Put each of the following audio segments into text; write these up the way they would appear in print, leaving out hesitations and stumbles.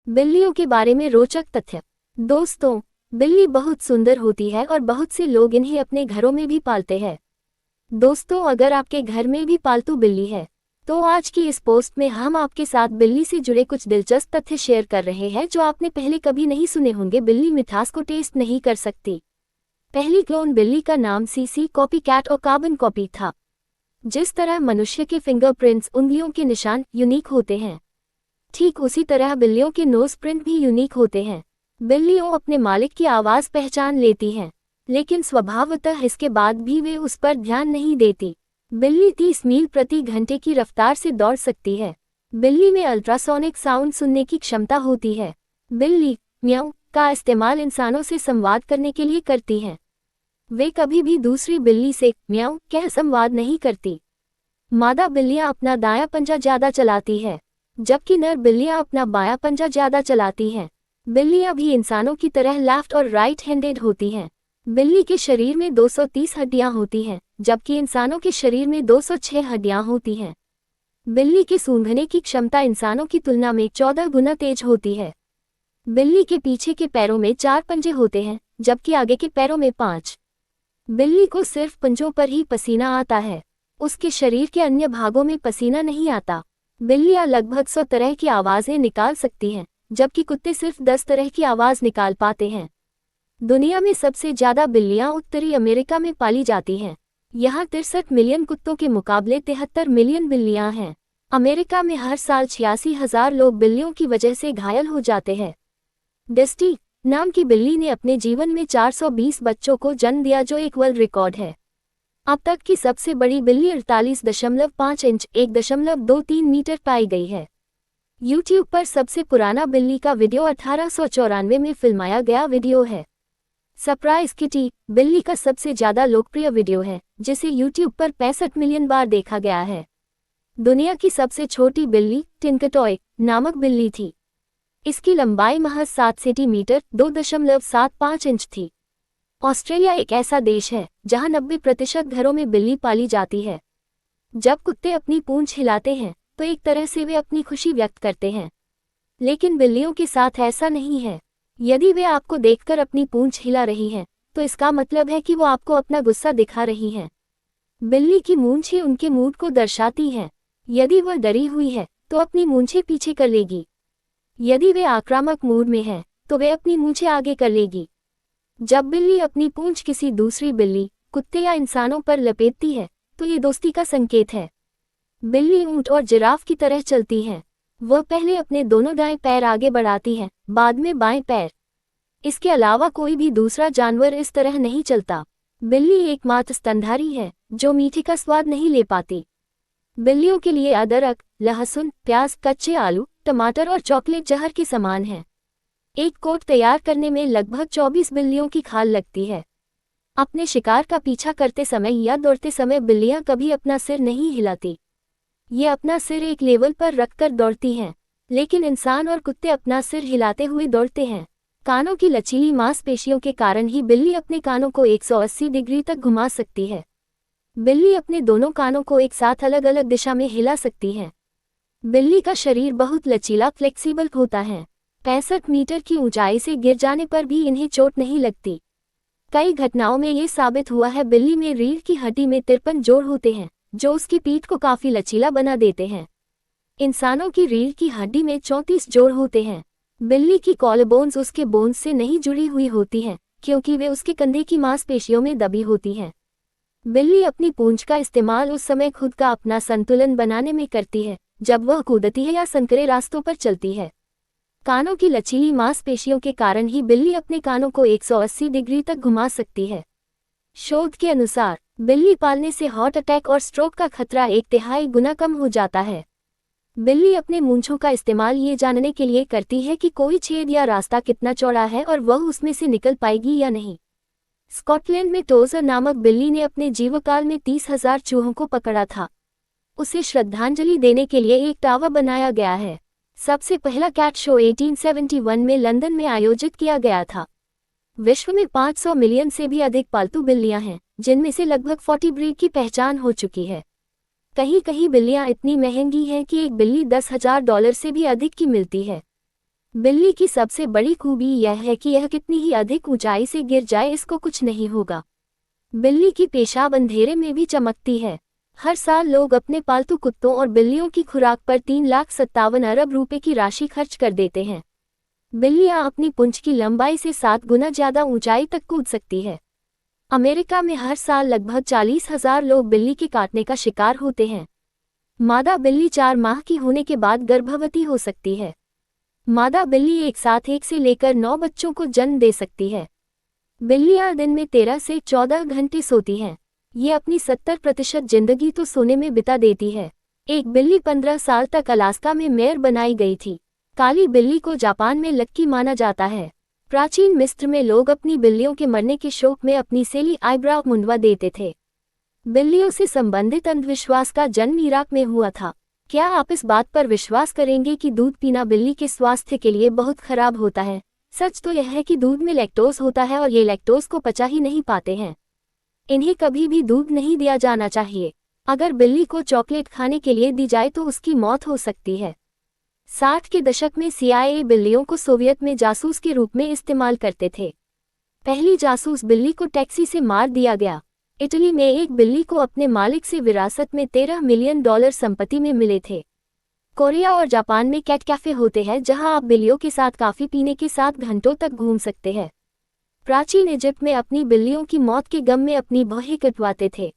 बिल्लियों के बारे में रोचक तथ्य। दोस्तों, बिल्ली बहुत सुंदर होती है और बहुत से लोग इन्हें अपने घरों में भी पालते हैं। दोस्तों, अगर आपके घर में भी पालतू बिल्ली है तो आज की इस पोस्ट में हम आपके साथ बिल्ली से जुड़े कुछ दिलचस्प तथ्य शेयर कर रहे हैं जो आपने पहले कभी नहीं सुने होंगे। बिल्ली मिठास को टेस्ट नहीं कर सकती। पहली क्लोन बिल्ली का नाम सीसी कॉपी कैट और कार्बन कॉपी था। जिस तरह मनुष्य के फिंगरप्रिंट्स उंगलियों के निशान यूनिक होते हैं, ठीक उसी तरह बिल्लियों के नोज प्रिंट भी यूनिक होते हैं। बिल्लियों अपने मालिक की आवाज़ पहचान लेती हैं, लेकिन स्वभावतः इसके बाद भी वे उस पर ध्यान नहीं देती। बिल्ली 30 मील प्रति घंटे की रफ्तार से दौड़ सकती है। बिल्ली में अल्ट्रासोनिक साउंड सुनने की क्षमता होती है। बिल्ली म्याऊ का इस्तेमाल इंसानों से संवाद करने के लिए करती हैं। वे कभी भी दूसरी बिल्ली से म्याऊ कह संवाद नहीं करती। मादा बिल्लियां अपना दायां पंजा ज्यादा चलाती है, जबकि नर बिल्लियां अपना बायां पंजा ज्यादा चलाती हैं। बिल्लियां भी इंसानों की तरह लेफ्ट और राइट हैंडेड होती हैं। बिल्ली के शरीर में 230 हड्डियां होती हैं, जबकि इंसानों के शरीर में 206 हड्डियां होती हैं। बिल्ली की सूंघने की क्षमता इंसानों की तुलना में 14 गुना तेज होती है। बिल्ली के पीछे के पैरों में 4 पंजे होते हैं, जबकि आगे के पैरों में 5। बिल्ली को सिर्फ पंजों पर ही पसीना आता है, उसके शरीर के अन्य भागों में पसीना नहीं आता। बिल्लियां लगभग 100 तरह की आवाज़ें निकाल सकती हैं, जबकि कुत्ते सिर्फ 10 तरह की आवाज़ निकाल पाते हैं। दुनिया में सबसे ज़्यादा बिल्लियां उत्तरी अमेरिका में पाली जाती हैं। यहाँ 63 मिलियन कुत्तों के मुकाबले 73 मिलियन बिल्लियां हैं। अमेरिका में हर साल 86,000 लोग बिल्लियों की वजह से घायल हो जाते हैं। डस्टी नाम की बिल्ली ने अपने जीवन में 420 बच्चों को जन्म दिया, जो एक वर्ल्ड रिकॉर्ड है। अब तक की सबसे बड़ी बिल्ली 48.5 इंच 1.23 मीटर पाई गई है। YouTube पर सबसे पुराना बिल्ली का वीडियो 1894 में फिल्माया गया वीडियो है। सरप्राइज किटी बिल्ली का सबसे ज्यादा लोकप्रिय वीडियो है, जिसे YouTube पर 65 मिलियन बार देखा गया है। दुनिया की सबसे छोटी बिल्ली टिंकटॉय नामक बिल्ली थी। इसकी लंबाई महज 7 सेंटीमीटर 2.75 इंच थी। ऑस्ट्रेलिया एक ऐसा देश है जहां 90% घरों में बिल्ली पाली जाती है। जब कुत्ते अपनी पूंछ हिलाते हैं तो एक तरह से वे अपनी खुशी व्यक्त करते हैं, लेकिन बिल्लियों के साथ ऐसा नहीं है। यदि वे आपको देखकर अपनी पूंछ हिला रही हैं, तो इसका मतलब है कि वो आपको अपना गुस्सा दिखा रही हैं। बिल्ली की मूंछ ही उनके मूड को दर्शाती है। यदि वह डरी हुई है तो अपनी मूंछें पीछे कर लेगी। यदि वे आक्रामक मूड में है तो वे अपनी मूंछें आगे कर लेगी। जब बिल्ली अपनी पूंछ किसी दूसरी बिल्ली, कुत्ते या इंसानों पर लपेटती है तो ये दोस्ती का संकेत है। बिल्ली ऊंट और जिराफ की तरह चलती हैं। वह पहले अपने दोनों दाएं पैर आगे बढ़ाती हैं, बाद में बाएं पैर। इसके अलावा कोई भी दूसरा जानवर इस तरह नहीं चलता। बिल्ली एकमात्र स्तनधारी है जो मीठे का स्वाद नहीं ले पाती। बिल्लियों के लिए अदरक, लहसुन, प्याज, कच्चे आलू, टमाटर और चॉकलेट जहर के समान है। एक कोट तैयार करने में लगभग 24 बिल्लियों की खाल लगती है। अपने शिकार का पीछा करते समय या दौड़ते समय बिल्लियां कभी अपना सिर नहीं हिलाती। ये अपना सिर एक लेवल पर रखकर दौड़ती हैं, लेकिन इंसान और कुत्ते अपना सिर हिलाते हुए दौड़ते हैं। कानों की लचीली मांसपेशियों के कारण ही बिल्ली अपने कानों को 180 डिग्री तक घुमा सकती है। बिल्ली अपने दोनों कानों को एक साथ अलग अलग दिशा में हिला सकती है। बिल्ली का शरीर बहुत लचीला फ्लेक्सिबल होता है। 65 मीटर की ऊंचाई से गिर जाने पर भी इन्हें चोट नहीं लगती। कई घटनाओं में ये साबित हुआ है। बिल्ली में रीढ़ की हड्डी में 53 जोड़ होते हैं, जो उसकी पीठ को काफी लचीला बना देते हैं। इंसानों की रीढ़ की हड्डी में 34 जोड़ होते हैं। बिल्ली की कॉलरबोन्स उसके बोन्स से नहीं जुड़ी हुई होती हैं, क्योंकि वे उसके कंधे की मांसपेशियों में दबी होती हैं। बिल्ली अपनी पूंछ का इस्तेमाल उस समय खुद का अपना संतुलन बनाने में करती है जब वह कूदती है या संकरे रास्तों पर चलती है। कानों की लचीली मांसपेशियों के कारण ही बिल्ली अपने कानों को 180 डिग्री तक घुमा सकती है। शोध के अनुसार बिल्ली पालने से हार्ट अटैक और स्ट्रोक का खतरा 1/3 गुना कम हो जाता है। बिल्ली अपने मूंछों का इस्तेमाल ये जानने के लिए करती है कि कोई छेद या रास्ता कितना चौड़ा है और वह उसमें से निकल पाएगी या नहीं। स्कॉटलैंड में टोजर नामक बिल्ली ने अपने जीवकाल में 30,000 चूहों को पकड़ा था। उसे श्रद्धांजलि देने के लिए एक टावर बनाया गया है। सबसे पहला कैट शो 1871 में लंदन में आयोजित किया गया था। विश्व में 500 मिलियन से भी अधिक पालतू बिल्लियां हैं, जिनमें से लगभग 40 ब्रीड की पहचान हो चुकी है। कहीं कहीं बिल्लियां इतनी महंगी हैं कि एक बिल्ली $10,000 से भी अधिक की मिलती है। बिल्ली की सबसे बड़ी खूबी यह है कि यह कितनी ही अधिक ऊंचाई से गिर जाए इसको कुछ नहीं होगा। बिल्ली की पेशाब अंधेरे में भी चमकती है। हर साल लोग अपने पालतू कुत्तों और बिल्लियों की खुराक पर 3,57 अरब रुपए की राशि खर्च कर देते हैं। बिल्लियां अपनी पूंछ की लंबाई से 7 गुना ज्यादा ऊंचाई तक कूद सकती है। अमेरिका में हर साल लगभग 40,000 लोग बिल्ली के काटने का शिकार होते हैं। मादा बिल्ली 4 माह की होने के बाद गर्भवती हो सकती है। मादा बिल्ली एक साथ 1 से लेकर 9 बच्चों को जन्म दे सकती है। बिल्लियां दिन में 13 से 14 घंटे सोती हैं। ये अपनी 70% जिंदगी तो सोने में बिता देती है। एक बिल्ली 15 साल तक अलास्का में मेयर बनाई गई थी। काली बिल्ली को जापान में लक्की माना जाता है। प्राचीन मिस्र में लोग अपनी बिल्लियों के मरने के शोक में अपनी सेली आईब्राव मुंडवा देते थे। बिल्लियों से संबंधित अंधविश्वास का जन्म इराक में हुआ था। क्या आप इस बात पर विश्वास करेंगे कि दूध पीना बिल्ली के स्वास्थ्य के लिए बहुत खराब होता है? सच तो यह है कि दूध में लैक्टोज होता है और ये लैक्टोज को पचा ही नहीं पाते हैं। इन्हें कभी भी दूध नहीं दिया जाना चाहिए। अगर बिल्ली को चॉकलेट खाने के लिए दी जाए तो उसकी मौत हो सकती है। 60 के दशक में CIA बिल्लियों को सोवियत में जासूस के रूप में इस्तेमाल करते थे। पहली जासूस बिल्ली को टैक्सी से मार दिया गया। इटली में एक बिल्ली को अपने मालिक से विरासत में $13 मिलियन संपत्ति में मिले थे। कोरिया और जापान में कैट कैफे होते हैं जहां आप बिल्लियों के साथ कॉफी पीने के साथ घंटों तक घूम सकते हैं। प्राचीन इजिप्ट में अपनी बिल्लियों की मौत के गम में अपनी भौहें कटवाते थे।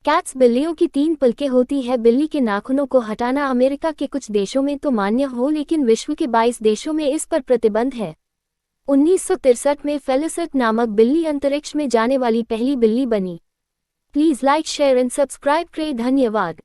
कैट्स बिल्लियों की 3 पलकें होती है। बिल्ली के नाखूनों को हटाना अमेरिका के कुछ देशों में तो मान्य हो, लेकिन विश्व के 22 देशों में इस पर प्रतिबंध है। 1963 में फेलिसिट नामक बिल्ली अंतरिक्ष में जाने वाली पहली बिल्ली बनी। Please like, share and subscribe करें। धन्यवाद।